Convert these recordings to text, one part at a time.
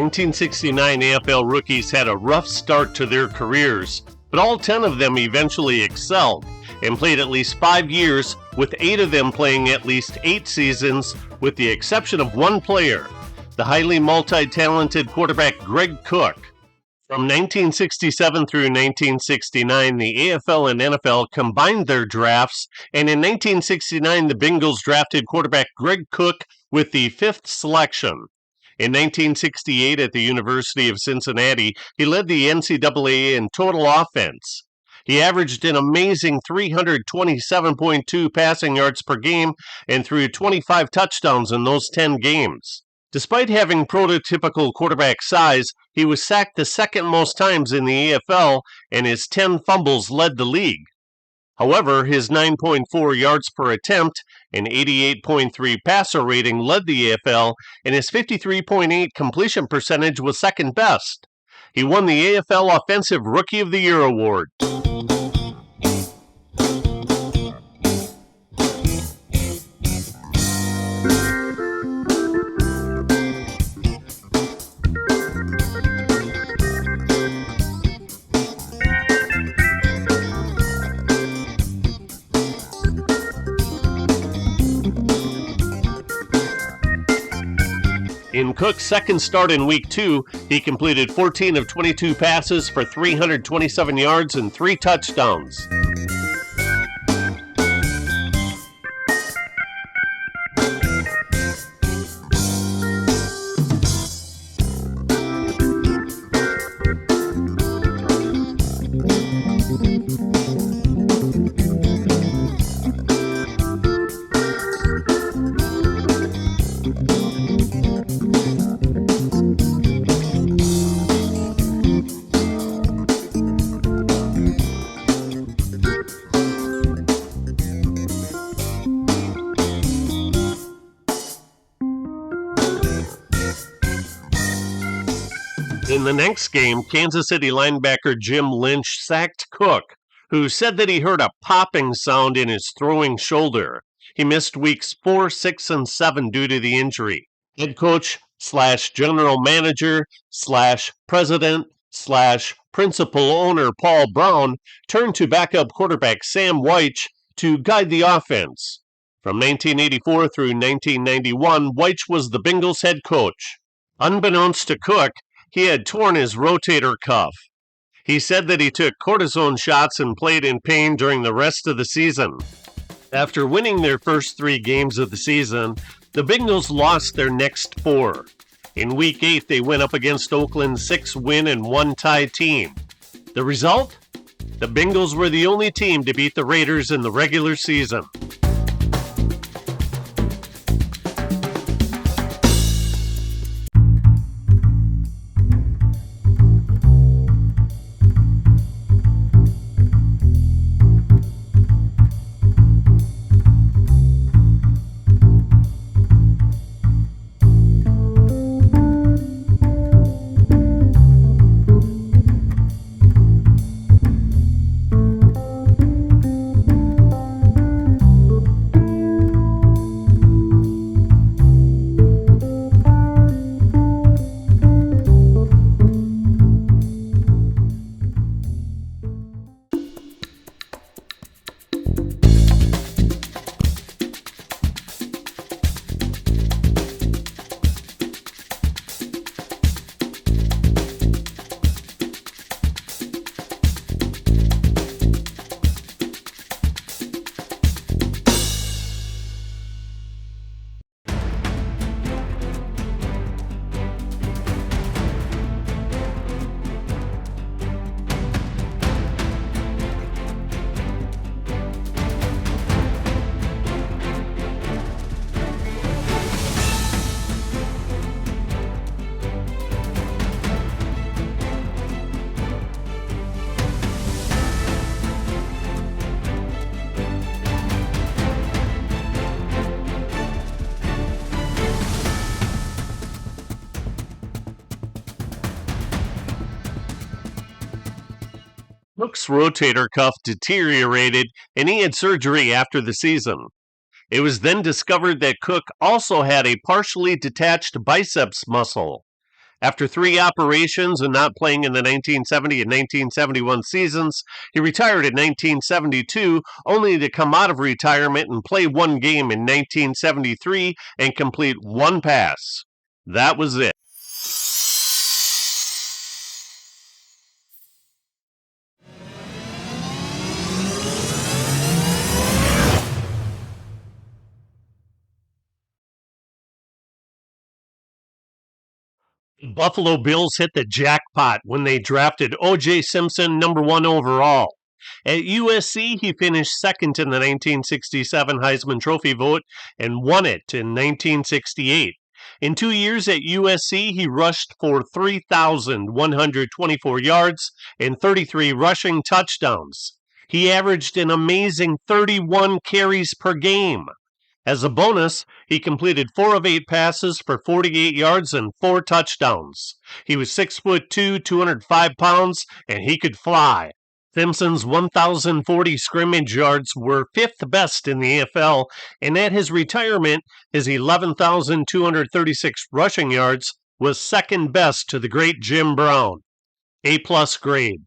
1969 AFL rookies had a rough start to their careers, but all 10 of them eventually excelled and played at least 5 years, with 8 of them playing at least 8 seasons, with the exception of one player, the highly multi-talented quarterback Greg Cook. From 1967 through 1969, the AFL and NFL combined their drafts, and in 1969 the Bengals drafted quarterback Greg Cook with the 5th selection. In 1968 at the University of Cincinnati, he led the NCAA in total offense. He averaged an amazing 327.2 passing yards per game and threw 25 touchdowns in those 10 games. Despite having prototypical quarterback size, he was sacked the second most times in the AFL, and his 10 fumbles led the league. However, his 9.4 yards per attempt and 88.3 passer rating led the AFL, and his 53.8 completion percentage was second best. He won the AFL Offensive Rookie of the Year award. In Cook's second start in Week 2, he completed 14 of 22 passes for 327 yards and 3 touchdowns. In the next game, Kansas City linebacker Jim Lynch sacked Cook, who said that he heard a popping sound in his throwing shoulder. He missed weeks 4, 6, and 7 due to the injury. Head coach / general manager / president / principal owner Paul Brown turned to backup quarterback Sam Wyche to guide the offense. From 1984 through 1991, Wyche was the Bengals head coach. Unbeknownst to Cook, he had torn his rotator cuff. He said that he took cortisone shots and played in pain during the rest of the season. After winning their first 3 games of the season, the Bengals lost their next 4. In Week 8, they went up against Oakland's 6-win and 1-tie team. The result? The Bengals were the only team to beat the Raiders in the regular season. Cook's rotator cuff deteriorated and he had surgery after the season. It was then discovered that Cook also had a partially detached biceps muscle. After 3 operations and not playing in the 1970 and 1971 seasons, he retired in 1972, only to come out of retirement and play 1 game in 1973 and complete 1 pass. That was it. Buffalo Bills hit the jackpot when they drafted O.J. Simpson number 1 overall. At USC, he finished second in the 1967 Heisman Trophy vote and won it in 1968. In 2 years at USC, he rushed for 3,124 yards and 33 rushing touchdowns. He averaged an amazing 31 carries per game. As a bonus, he completed 4 of 8 passes for 48 yards and 4 touchdowns. He was 6'2", 205 pounds, and he could fly. Simpson's 1,040 scrimmage yards were 5th best in the AFL, and at his retirement, his 11,236 rushing yards was 2nd best to the great Jim Brown. A+ grade.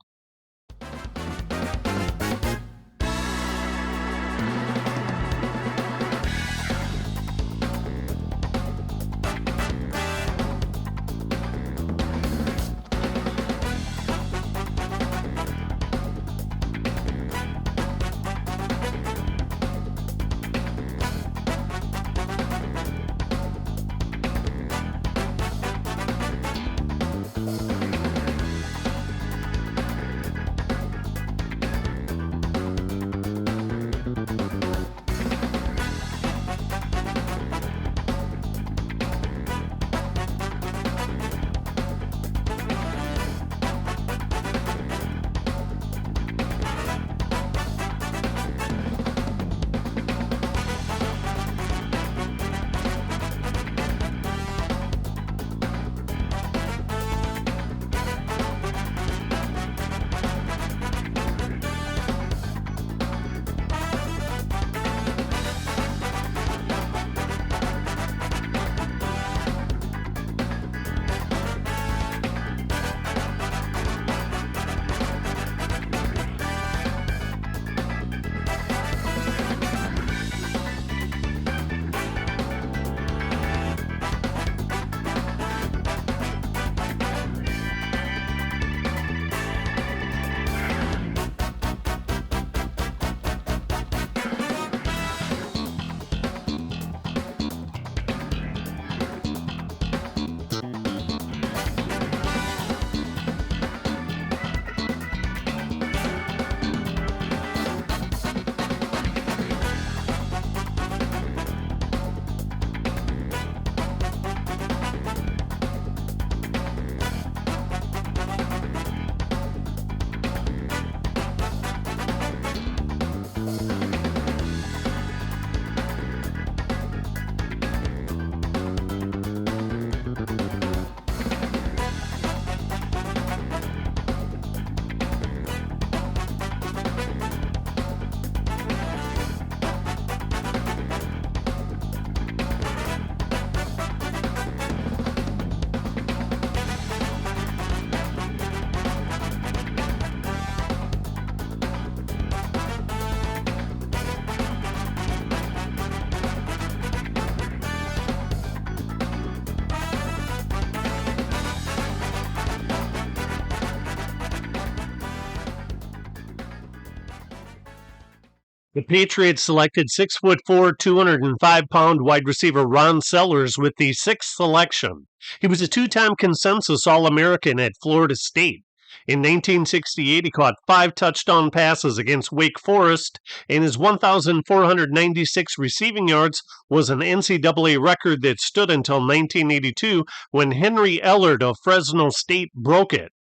The Patriots selected 6'4", 205-pound wide receiver Ron Sellers with the 6th selection. He was a 2-time consensus All-American at Florida State. In 1968, he caught 5 touchdown passes against Wake Forest, and his 1,496 receiving yards was an NCAA record that stood until 1982 when Henry Ellard of Fresno State broke it.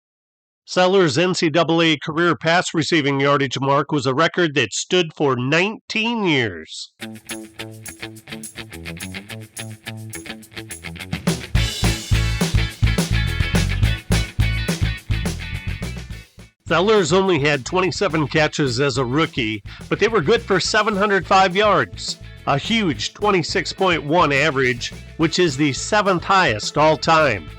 Sellers' NCAA career pass receiving yardage mark was a record that stood for 19 years. Sellers only had 27 catches as a rookie, but they were good for 705 yards, a huge 26.1 average, which is the 7th highest all time.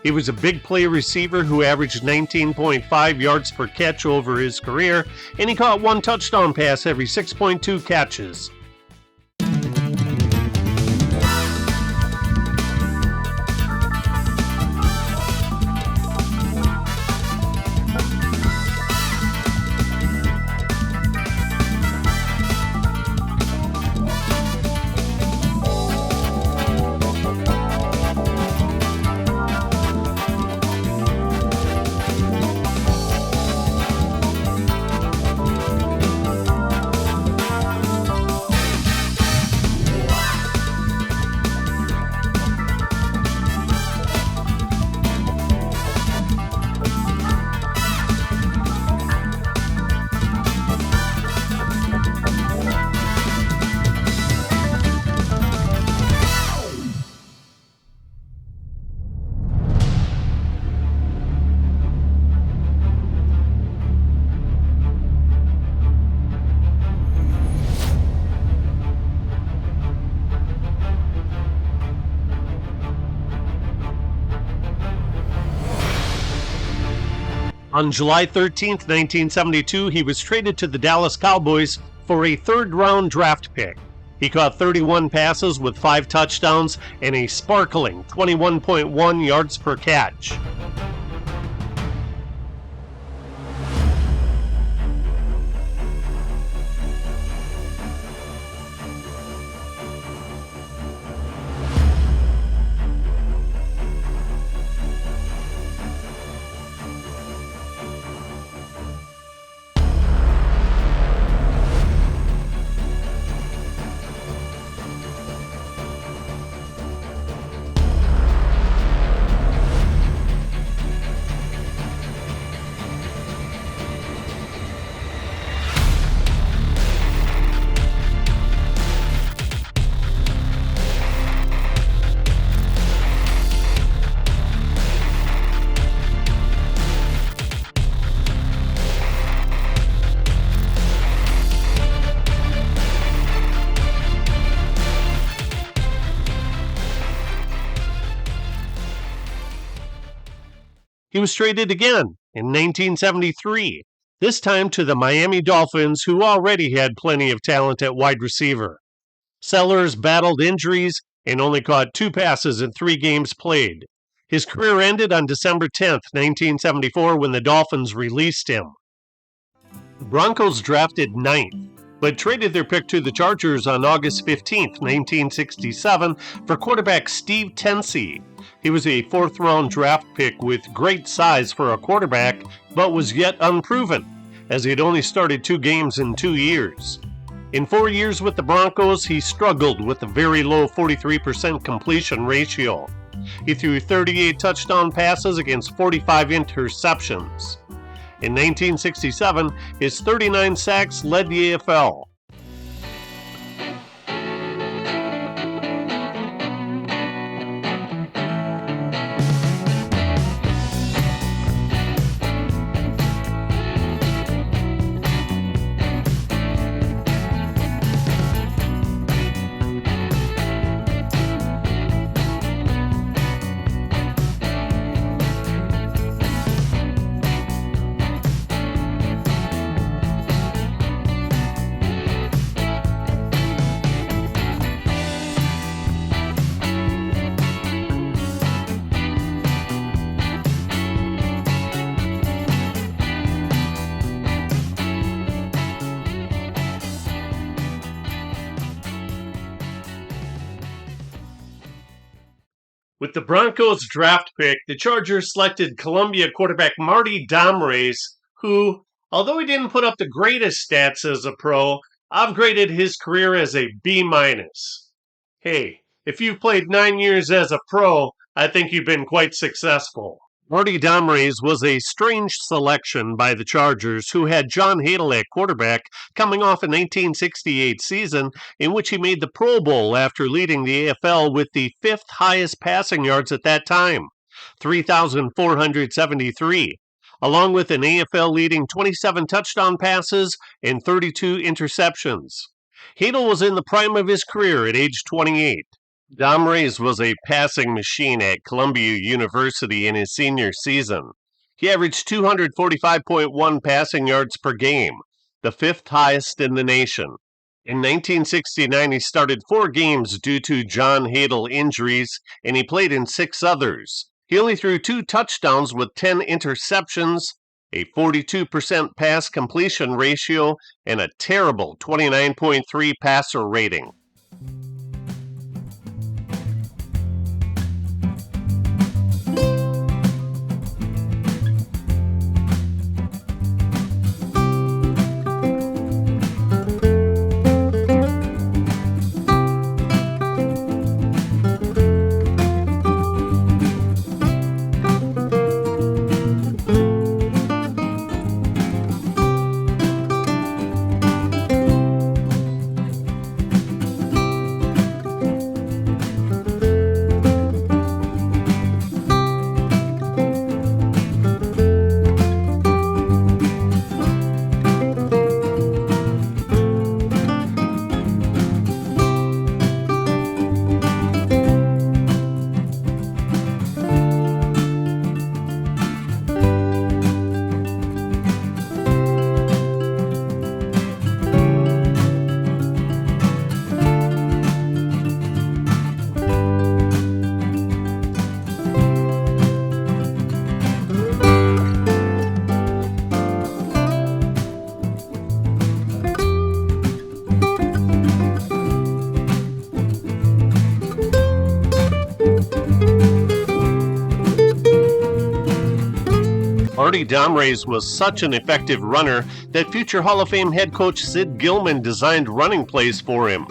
He was a big play receiver who averaged 19.5 yards per catch over his career, and he caught one touchdown pass every 6.2 catches. On July 13, 1972, he was traded to the Dallas Cowboys for a third-round draft pick. He caught 31 passes with 5 touchdowns and a sparkling 21.1 yards per catch. He was traded again in 1973, this time to the Miami Dolphins, who already had plenty of talent at wide receiver. Sellers battled injuries and only caught 2 passes in 3 games played. His career ended on December 10, 1974, when the Dolphins released him. The Broncos drafted 9th, but traded their pick to the Chargers on August 15, 1967, for quarterback Steve Tensey. He was a 4th-round draft pick with great size for a quarterback, but was yet unproven, as he had only started 2 games in 2 years. In 4 years with the Broncos, he struggled with a very low 43% completion ratio. He threw 38 touchdown passes against 45 interceptions. In 1967, his 39 sacks led the AFL. With the Broncos draft pick, the Chargers selected Columbia quarterback Marty Dom, who, although he didn't put up the greatest stats as a pro, I've graded his career as a B-. Hey, if you've played 9 years as a pro, I think you've been quite successful. Marty Dom was a strange selection by the Chargers, who had John Hadle at quarterback, coming off a 1968 season in which he made the Pro Bowl after leading the AFL with the 5th highest passing yards at that time, 3,473, along with an AFL leading 27 touchdown passes and 32 interceptions. Hadle was in the prime of his career at age 28. Dom Reyes was a passing machine at Columbia University in his senior season. He averaged 245.1 passing yards per game, the fifth highest in the nation. In 1969, he started 4 games due to John Hadle injuries, and he played in 6 others. He only threw 2 touchdowns with 10 interceptions, a 42% pass completion ratio, and a terrible 29.3 passer rating. Marty Dom was such an effective runner that future Hall of Fame head coach Sid Gilman designed running plays for him.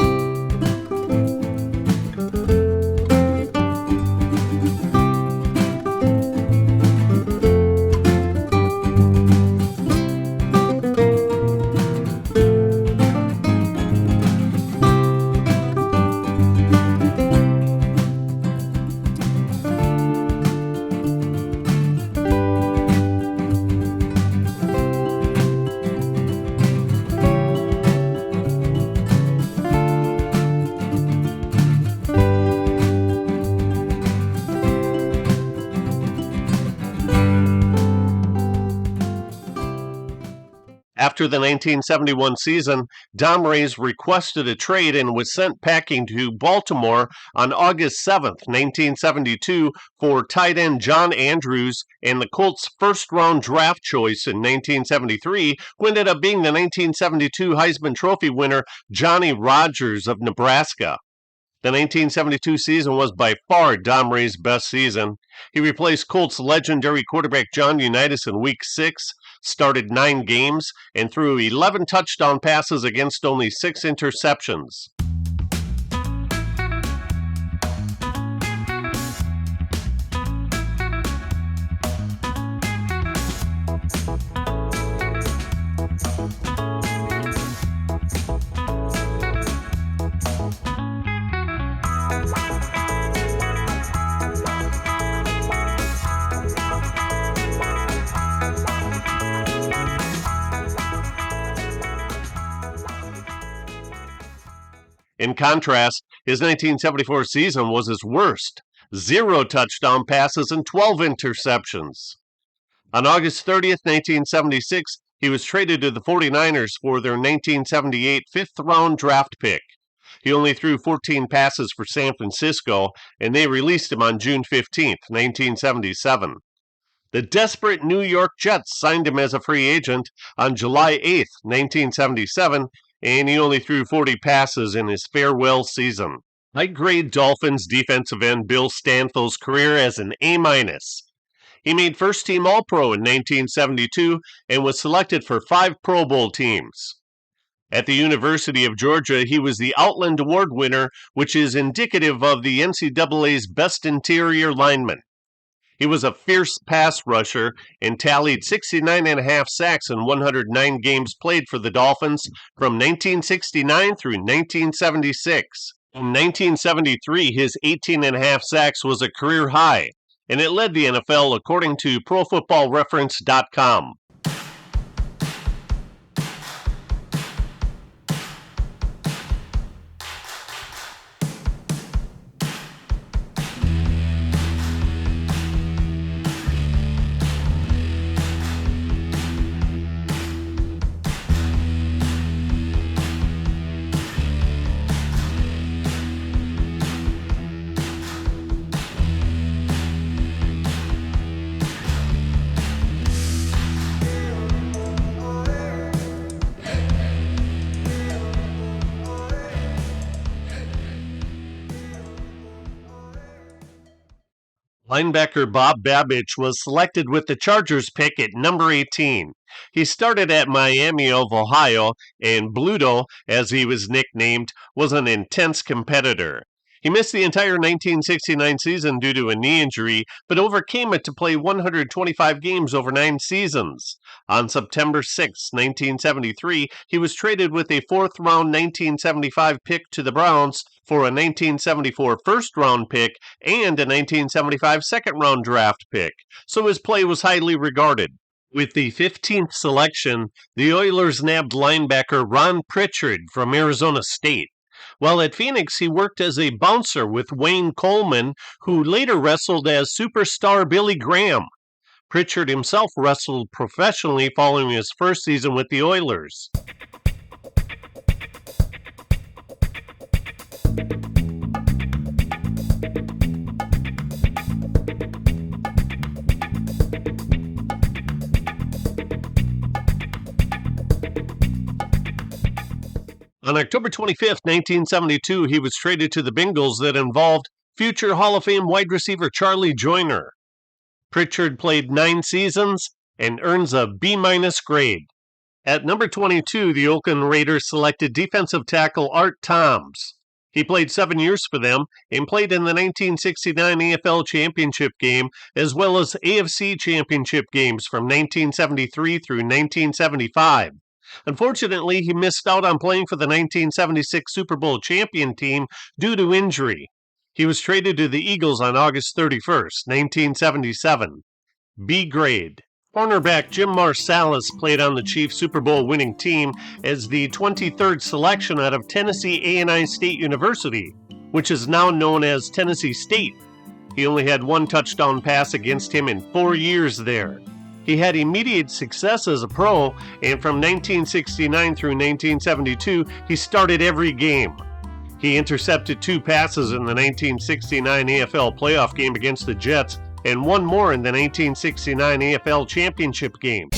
After the 1971 season, Dom requested a trade and was sent packing to Baltimore on August 7, 1972 for tight end John Andrews and the Colts' first-round draft choice in 1973, who ended up being the 1972 Heisman Trophy winner Johnny Rodgers of Nebraska. The 1972 season was by far Dom best season. He replaced Colts legendary quarterback John Unitas in Week 6, started 9 games, and threw 11 touchdown passes against only 6 interceptions. In contrast, his 1974 season was his worst. 0 touchdown passes and 12 interceptions. On August 30th, 1976, he was traded to the 49ers for their 1978 fifth-round draft pick. He only threw 14 passes for San Francisco, and they released him on June 15th, 1977. The desperate New York Jets signed him as a free agent on July 8th, 1977, and he only threw 40 passes in his farewell season. I grade Dolphins defensive end Bill Stanfill's career as an A-. He made first-team All-Pro in 1972 and was selected for 5 Pro Bowl teams. At the University of Georgia, he was the Outland Award winner, which is indicative of the NCAA's best interior lineman. He was a fierce pass rusher and tallied 69.5 sacks in 109 games played for the Dolphins from 1969 through 1976. In 1973, his 18.5 sacks was a career high, and it led the NFL according to ProFootballReference.com. Linebacker Bob Babich was selected with the Chargers pick at number 18. He started at Miami of Ohio, and Bluto, as he was nicknamed, was an intense competitor. He missed the entire 1969 season due to a knee injury, but overcame it to play 125 games over 9 seasons. On September 6, 1973, he was traded with a fourth-round 1975 pick to the Browns for a 1974 first-round pick and a 1975 second-round draft pick, so his play was highly regarded. With the 15th selection, the Oilers nabbed linebacker Ron Pritchard from Arizona State. While at Phoenix, he worked as a bouncer with Wayne Coleman, who later wrestled as superstar Billy Graham. Pritchard himself wrestled professionally following his first season with the Oilers. On October 25, 1972, he was traded to the Bengals that involved future Hall of Fame wide receiver Charlie Joyner. Pritchard played 9 seasons and earns a B- grade. At number 22, the Oakland Raiders selected defensive tackle Art Toms. He played 7 years for them and played in the 1969 AFL Championship game as well as AFC Championship games from 1973 through 1975. Unfortunately, he missed out on playing for the 1976 Super Bowl champion team due to injury. He was traded to the Eagles on August 31, 1977. B grade. Cornerback Jim Marsalis played on the Chiefs' Super Bowl winning team as the 23rd selection out of Tennessee A&I State University, which is now known as Tennessee State. He only had 1 touchdown pass against him in 4 years there. He had immediate success as a pro, and from 1969 through 1972, he started every game. He intercepted 2 passes in the 1969 AFL playoff game against the Jets, and 1 more in the 1969 AFL championship game.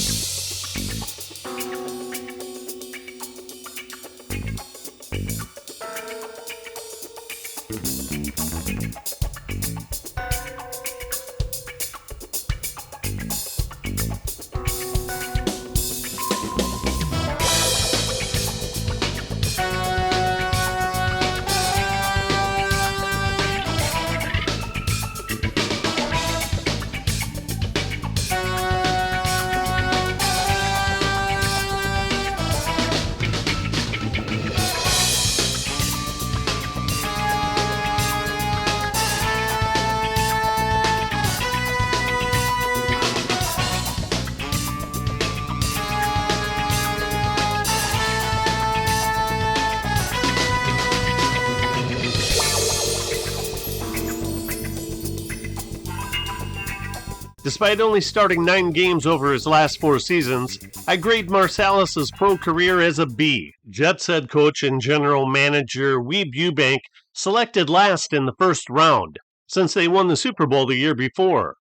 Despite only starting 9 games over his last 4 seasons, I grade Marsalis' pro career as a B. Jets head coach and general manager Weeb Ewbank selected last in the first round, since they won the Super Bowl the year before.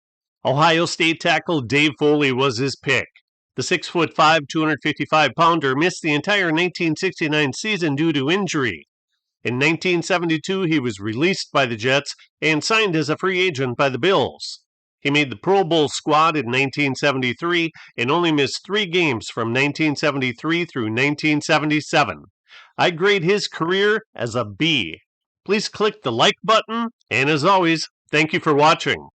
Ohio State tackle Dave Foley was his pick. The 6'5", 255-pounder missed the entire 1969 season due to injury. In 1972, he was released by the Jets and signed as a free agent by the Bills. He made the Pro Bowl squad in 1973 and only missed 3 games from 1973 through 1977. I grade his career as a B. Please click the like button, and as always, thank you for watching.